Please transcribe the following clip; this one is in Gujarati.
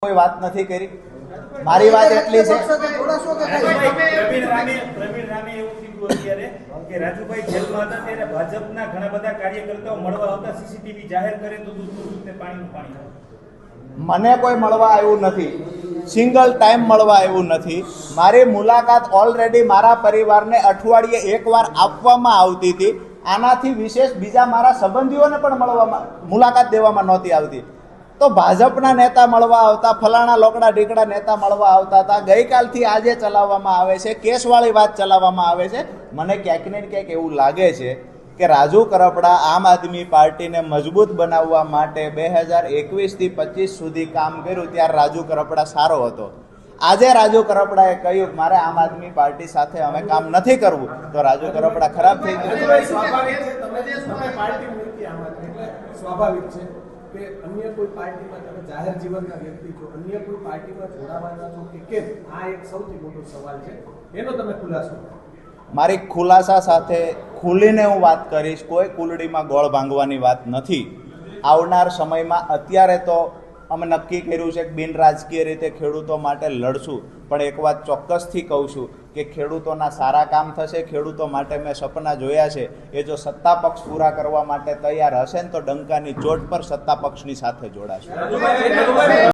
કોઈ વાત નથી કરી। મારી વાત એટલી છે પ્રવીણ રામે એવું કીધું અત્યારે કે રાજુભાઈ જેલમાં હતા ત્યારે ભાજપના ઘણા બધા કાર્યકર્તાઓ મળવા આવતા, સીસીટીવી જાહેર કરે તો દૂધ ને પાણીનું પાણી। મને કોઈ મળવા આવ્યું નથી, સિંગલ ટાઈમ મળવા આવ્યું નથી। મારી મુલાકાત ઓલરેડી મારા પરિવારને અઠવાડિયે એકવાર આપવામાં આવતી હતી। આનાથી વિશેષ બીજા મારા સંબંધીઓને પણ મળવામાં મુલાકાત દેવામાં નહોતી આવતી। તો ભાજપના નેતા મળવા આવતા, ફલાણા લોકડા ઢીકડા નેતા મળવા આવતા હતા। ગઈકાલથી આજે ચલાવવામાં આવે છે, કેસવાળી વાત ચલાવવામાં આવે છે। મને ક્યાંક ને ક્યાંક એવું લાગે છે કે રાજુ કરપડા આમ આદમી પાર્ટીને મજબૂત બનાવવા માટે 2021થી 25 સુધી કામ કર્યું ત્યારે રાજુ કરપડા સારો હતો। આજે રાજુ કરપડાએ કહ્યું મારે આમ આદમી પાર્ટી સાથે અમે કામ નથી કરવું, તો રાજુ કરપડા ખરાબ થઈ ગયું। સ્વાભાવિક છે કે અન્ય કોઈ પાર્ટીમાં તમે જાહેર જીવનના વ્યક્તિ છો, અન્ય કોઈ પાર્ટીમાં જોડાવાના છો કે કેમ, આ એક સૌથી મોટો સવાલ છે, એનો તમે ખુલાસો। મારી ખુલાસા સાથે ખુલીને હું વાત કરીશ, કોઈ કુલડીમાં ગોળ ભાંગવાની વાત નથી। આવનાર સમયમાં અત્યારે તો અમે નક્કી કર્યું છે કે બિન રાજકીય રીતે ખેડૂતો માટે લડશું, પણ એક વાત ચોક્કસથી કહું છું કે ખેડૂતોના સારા કામ થશે। ખેડૂતો માટે મેં સપના જોયા છે, એ જો સત્તા પક્ષ પૂરા કરવા માટે તૈયાર હશે ને તો ડંકાની ચોટ પર સત્તા પક્ષની સાથે જોડાશે।